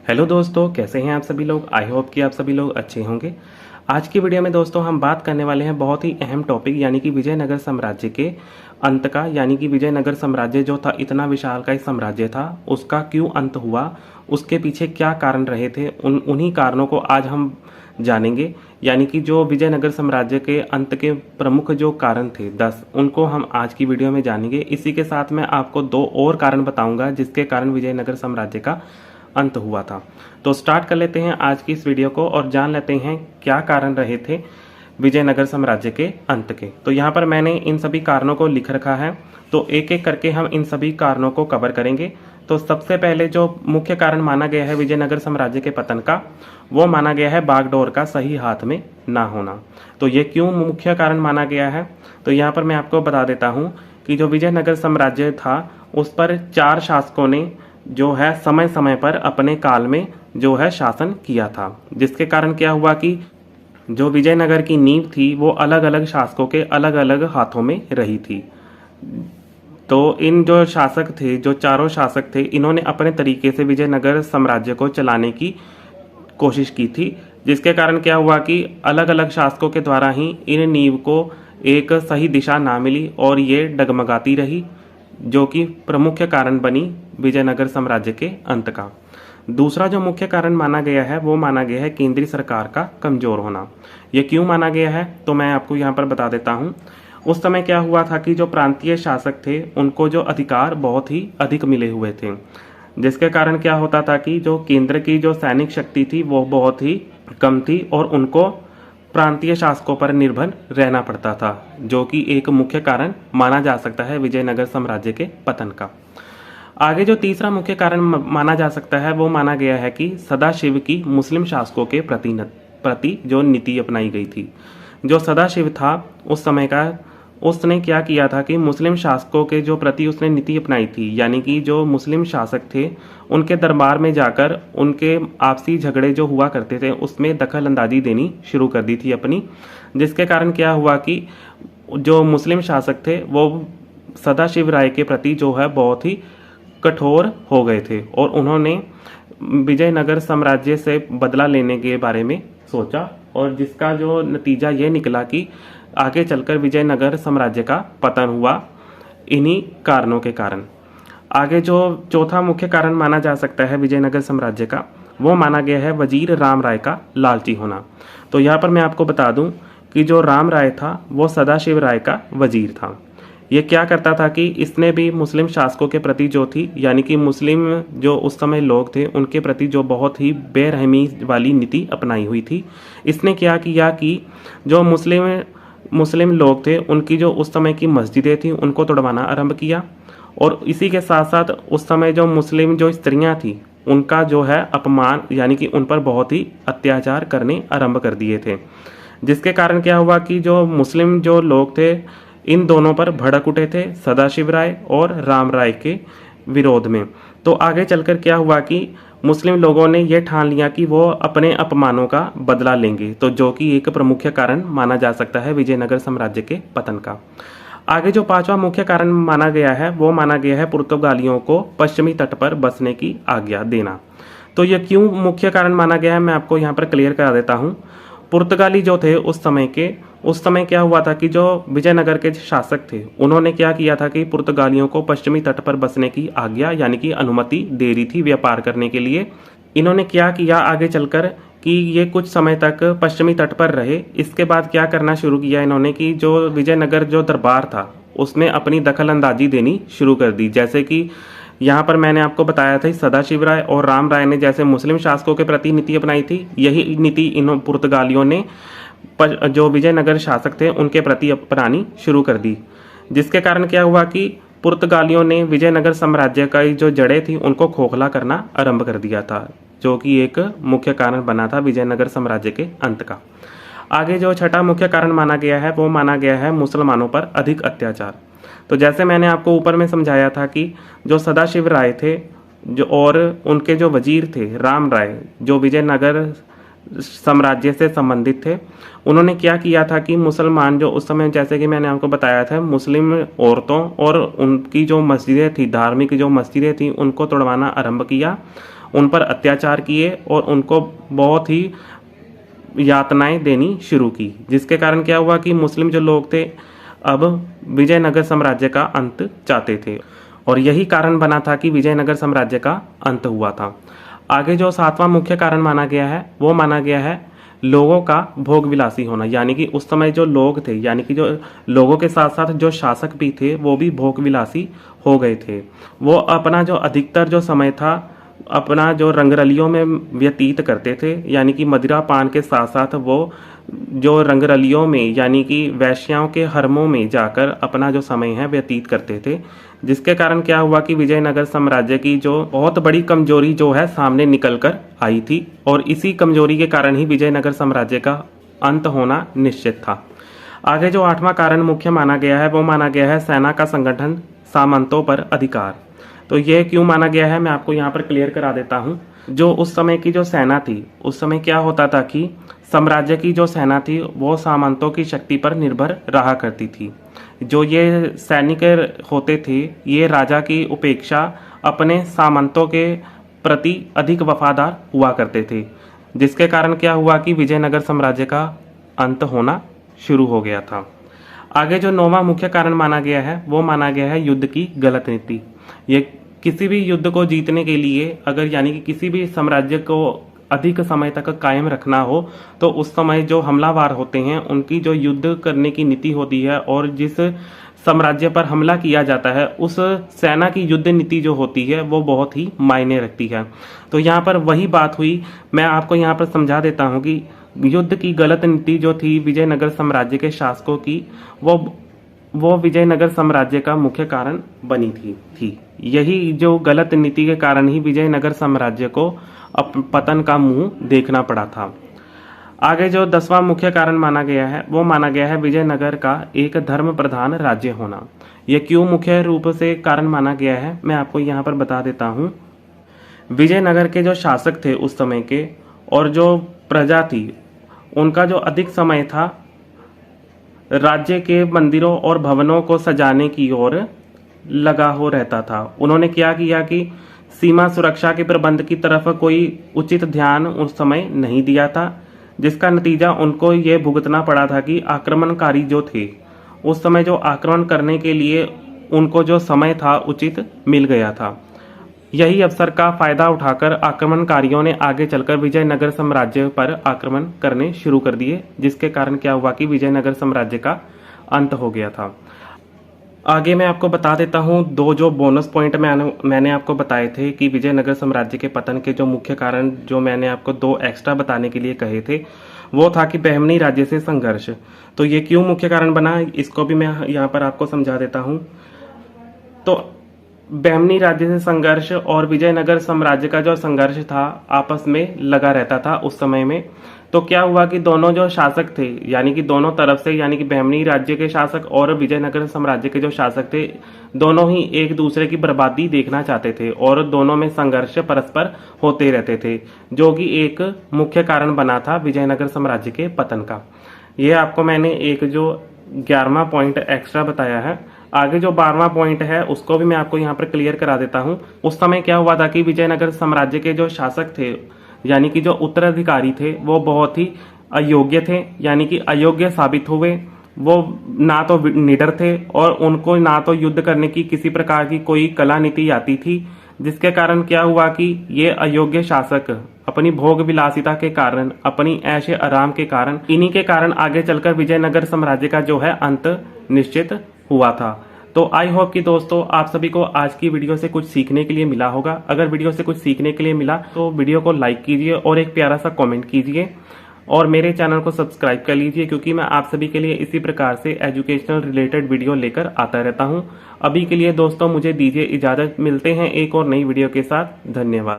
Hello दोस्तों, कैसे हैं आप सभी लोग। आई होप कि आप सभी लोग अच्छे होंगे। आज की वीडियो में दोस्तों हम बात करने वाले हैं बहुत ही अहम टॉपिक यानी कि विजयनगर साम्राज्य के अंत का। यानी कि विजयनगर साम्राज्य जो था, इतना विशालकाय साम्राज्य था, उसका क्यों अंत हुआ, उसके पीछे क्या कारण रहे थे, उन्हीं कारणों को आज हम जानेंगे। यानी कि जो विजयनगर साम्राज्य के अंत के प्रमुख जो कारण थे 10, उनको हम आज की वीडियो में जानेंगे। इसी के साथ मैं आपको 2 और कारण बताऊंगा जिसके कारण विजयनगर साम्राज्य का अंत हुआ था। तो स्टार्ट कर लेते हैं आज की इस वीडियो को और जान लेते हैं क्या कारण रहे थे विजयनगर साम्राज्य के अंत के। तो यहाँ पर मैंने इन सभी कारणों को लिख रखा है, तो एक एक करके हम इन सभी कारणों को कवर करेंगे। तो सबसे पहले जो मुख्य कारण माना गया है विजयनगर साम्राज्य के पतन का, वो माना गया है बागडोर का सही हाथ में ना होना। तो ये क्यों मुख्य कारण माना गया है, तो यहाँ पर मैं आपको बता देता हूँ कि जो विजयनगर साम्राज्य था उस पर 4 शासकों ने जो है समय समय पर अपने काल में जो है शासन किया था, जिसके कारण क्या हुआ कि जो विजयनगर की नींव थी वो अलग अलग शासकों के अलग अलग हाथों में रही थी। तो इन जो शासक थे, जो चारों शासक थे, इन्होंने अपने तरीके से विजयनगर साम्राज्य को चलाने की कोशिश की थी, जिसके कारण क्या हुआ कि अलग अलग शासकों के द्वारा ही इन नींव को एक सही दिशा ना मिली और ये डगमगाती रही, जो कि प्रमुख कारण बनी विजयनगर साम्राज्य के अंत का। दूसरा जो मुख्य कारण माना गया है वो माना गया है केंद्रीय सरकार का कमजोर होना। ये क्यों माना गया है तो मैं आपको यहाँ पर बता देता हूँ। उस समय क्या हुआ था कि जो प्रांतीय शासक थे उनको जो अधिकार बहुत ही अधिक मिले हुए थे, जिसके कारण क्या होता था कि जो केंद्र की जो सैनिक शक्ति थी वो बहुत ही कम थी और उनको प्रांतीय शासकों पर निर्भर रहना पड़ता था, जो कि एक मुख्य कारण माना जा सकता है विजयनगर साम्राज्य के पतन का। आगे जो तीसरा मुख्य कारण माना जा सकता है वो माना गया है कि सदाशिव की मुस्लिम शासकों के प्रति जो नीति अपनाई गई थी। जो सदाशिव था उस समय का, उसने क्या किया था कि मुस्लिम शासकों के जो प्रति उसने नीति अपनाई थी, यानी कि जो मुस्लिम शासक थे उनके दरबार में जाकर उनके आपसी झगड़े जो हुआ करते थे उसमें दखल अंदाजी देनी शुरू कर दी थी अपनी, जिसके कारण क्या हुआ कि जो मुस्लिम शासक थे वो सदाशिव राय के प्रति जो है बहुत ही कठोर हो गए थे और उन्होंने विजयनगर साम्राज्य से बदला लेने के बारे में सोचा, और जिसका जो नतीजा ये निकला कि आगे चलकर विजयनगर साम्राज्य का पतन हुआ इन्हीं कारणों के कारण। आगे जो चौथा मुख्य कारण माना जा सकता है विजयनगर साम्राज्य का, वो माना गया है वजीर राम राय का लालची होना। तो यहाँ पर मैं आपको बता दूं कि जो राम राय था वो सदाशिव राय का वजीर था। ये क्या करता था कि इसने भी मुस्लिम शासकों के प्रति जो थी, यानी कि मुस्लिम जो उस समय लोग थे उनके प्रति जो बहुत ही बेरहमी वाली नीति अपनाई हुई थी। इसने क्या किया कि जो मुस्लिम लोग थे उनकी जो उस समय की मस्जिदें थी उनको तोड़वाना आरंभ किया, और इसी के साथ साथ उस समय जो मुस्लिम जो स्त्रियां थी उनका जो है अपमान, यानी कि उन पर बहुत ही अत्याचार करने आरंभ कर दिए थे, जिसके कारण क्या हुआ कि जो मुस्लिम जो लोग थे इन दोनों पर भड़क उठे थे, सदाशिव राय और राम राय के विरोध में। तो आगे चलकर क्या हुआ कि मुस्लिम लोगों ने यह ठान लिया कि वो अपने अपमानों का बदला लेंगे, तो जो कि एक प्रमुख कारण माना जा सकता है विजयनगर साम्राज्य के पतन का। आगे जो पांचवा मुख्य कारण माना गया है वो माना गया है पुर्तगालियों को पश्चिमी तट पर बसने की आज्ञा देना। तो यह क्यों मुख्य कारण माना गया है मैं आपको यहाँ पर क्लियर करा देता हूँ। पुर्तगाली जो थे उस समय क्या हुआ था कि जो विजयनगर के शासक थे उन्होंने क्या किया था कि पुर्तगालियों को पश्चिमी तट पर बसने की आज्ञा यानी कि अनुमति दे रही थी व्यापार करने के लिए। इन्होंने क्या किया आगे चलकर कि ये कुछ समय तक पश्चिमी तट पर रहे। इसके बाद क्या करना शुरू किया इन्होंने कि जो विजयनगर जो दरबार था उसमें अपनी दखल अंदाजी देनी शुरू कर दी। जैसे कि यहाँ पर मैंने आपको बताया था सदाशिव राय और राम राय ने जैसे मुस्लिम शासकों के प्रति नीति अपनाई थी, यही नीति इन पुर्तगालियों ने जो विजयनगर शासक थे उनके प्रति अपनानी शुरू कर दी, जिसके कारण क्या हुआ कि पुर्तगालियों ने विजयनगर साम्राज्य का जो जड़ें थी उनको खोखला करना आरंभ कर दिया था, जो कि एक मुख्य कारण बना था विजयनगर साम्राज्य के अंत का। आगे जो छठा मुख्य कारण माना गया है वो माना गया है मुसलमानों पर अधिक अत्याचार। तो जैसे मैंने आपको ऊपर में समझाया था कि जो सदाशिव राय थे जो और उनके जो वजीर थे राम राय, जो विजयनगर साम्राज्य से संबंधित थे, उन्होंने क्या किया था कि मुसलमान जो उस समय, जैसे कि मैंने आपको बताया था, मुस्लिम औरतों और उनकी जो मस्जिदें थी, धार्मिक जो मस्जिदें थी, उनको तोड़वाना आरंभ किया उन पर अत्याचार किए और उनको बहुत ही यातनाएं देनी शुरू की, जिसके कारण क्या हुआ कि मुस्लिम जो लोग थे अब विजयनगर साम्राज्य का अंत चाहते थे और यही कारण बना था कि विजयनगर साम्राज्य का अंत हुआ था। आगे जो 7वां मुख्य कारण माना गया है वो माना गया है लोगों का भोग विलासी होना, यानी कि उस समय जो लोग थे, यानी कि जो लोगों के साथ साथ जो शासक भी थे वो भी भोग विलासी हो गए थे। वो अपना जो अधिकतर जो समय था अपना जो रंगरलियों में व्यतीत करते थे, यानी कि मदिरा पान के साथ साथ वो जो रंगरलियों में यानी कि वैश्याओं के हरमों में जाकर अपना जो समय है व्यतीत करते थे, जिसके कारण क्या हुआ कि विजयनगर साम्राज्य की जो बहुत बड़ी कमजोरी जो है सामने निकल कर आई थी और इसी कमजोरी के कारण ही विजयनगर साम्राज्य का अंत होना निश्चित था। आगे जो 8वां कारण मुख्य माना गया है वो माना गया है सेना का संगठन, सामंतों पर अधिकार। तो यह क्यों माना गया है मैं आपको यहाँ पर क्लियर करा देता हूँ। जो उस समय की जो सेना थी, उस समय क्या होता था कि साम्राज्य की जो सेना थी वो सामंतों की शक्ति पर निर्भर रहा करती थी। जो ये सैनिक होते थे ये राजा की उपेक्षा अपने सामंतों के प्रति अधिक वफादार हुआ करते थे, जिसके कारण क्या हुआ कि विजयनगर साम्राज्य का अंत होना शुरू हो गया था। आगे जो 9वां मुख्य कारण माना गया है वो माना गया है युद्ध की गलत नीति। ये किसी भी युद्ध को जीतने के लिए अगर यानी कि किसी भी साम्राज्य को अधिक समय तक कायम रखना हो तो उस समय जो हमलावर होते हैं उनकी जो युद्ध करने की नीति होती है और जिस साम्राज्य पर हमला किया जाता है उस सेना की युद्ध नीति जो होती है वो बहुत ही मायने रखती है। तो यहाँ पर वही बात हुई, मैं आपको यहाँ पर समझा देता हूँ कि युद्ध की गलत नीति जो थी विजयनगर साम्राज्य के शासकों की वो विजयनगर साम्राज्य का मुख्य कारण बनी थी। यही जो गलत नीति के कारण ही विजयनगर साम्राज्य को पतन का मुंह देखना पड़ा था। आगे जो 10वां मुख्य कारण माना गया है वो माना गया है विजयनगर का एक धर्म प्रधान राज्य होना। यह क्यों मुख्य रूप से कारण माना गया है मैं आपको यहाँ पर बता देता हूँ। विजयनगर के जो शासक थे उस समय के और जो प्रजा थी उनका जो अधिक समय था राज्य के मंदिरों और भवनों को सजाने की ओर लगा हो रहता था। उन्होंने क्या किया कि सीमा सुरक्षा के प्रबंध की तरफ कोई उचित ध्यान उस समय नहीं दिया था, जिसका नतीजा उनको ये भुगतना पड़ा था कि आक्रमणकारी जो थे उस समय जो आक्रमण करने के लिए उनको जो समय था उचित मिल गया था। यही अवसर का फायदा उठाकर आक्रमणकारियों ने आगे चलकर विजयनगर साम्राज्य पर आक्रमण करने शुरू कर दिए, जिसके कारण क्या हुआ कि विजयनगर साम्राज्य का अंत हो गया था। आगे मैं आपको बता देता हूँ दो जो बोनस पॉइंट मैंने आपको बताए थे कि विजयनगर साम्राज्य के पतन के जो मुख्य कारण जो मैंने आपको 2 एक्स्ट्रा बताने के लिए कहे थे वो था कि बहमनी राज्य से संघर्ष। तो ये क्यों मुख्य कारण बना इसको भी मैं यहाँ पर आपको समझा देता हूँ। तो बहमनी राज्य से संघर्ष और विजयनगर साम्राज्य का जो संघर्ष था आपस में लगा रहता था उस समय में। तो क्या हुआ कि दोनों जो शासक थे यानी कि दोनों तरफ से यानी कि बहमनी राज्य के शासक और विजयनगर साम्राज्य के जो शासक थे दोनों ही एक दूसरे की बर्बादी देखना चाहते थे और दोनों में संघर्ष परस्पर होते रहते थे, जो कि एक मुख्य कारण बना था विजयनगर साम्राज्य के पतन का। यह आपको मैंने एक जो 11वां पॉइंट एक्स्ट्रा बताया है। आगे जो 12वां पॉइंट है उसको भी मैं आपको यहाँ पर क्लियर करा देता हूँ। उस समय क्या हुआ था कि विजयनगर साम्राज्य के जो शासक थे यानी कि जो उत्तराधिकारी थे वो बहुत ही अयोग्य थे, यानी कि अयोग्य साबित हुए। वो ना तो निडर थे और उनको ना तो युद्ध करने की किसी प्रकार की कोई कला नीति आती थी, जिसके कारण क्या हुआ कि ये अयोग्य शासक अपनी भोग विलासिता के कारण, अपनी ऐशे आराम के कारण, इन्हीं के कारण आगे चलकर विजयनगर साम्राज्य का जो है अंत निश्चित हुआ था। तो आई होप कि दोस्तों आप सभी को आज की वीडियो से कुछ सीखने के लिए मिला होगा। अगर वीडियो से कुछ सीखने के लिए मिला तो वीडियो को लाइक कीजिए और एक प्यारा सा कमेंट कीजिए और मेरे चैनल को सब्सक्राइब कर लीजिए, क्योंकि मैं आप सभी के लिए इसी प्रकार से एजुकेशनल रिलेटेड वीडियो लेकर आता रहता हूं। अभी के लिए दोस्तों मुझे दीजिए इजाजत, मिलते हैं एक और नई वीडियो के साथ। धन्यवाद।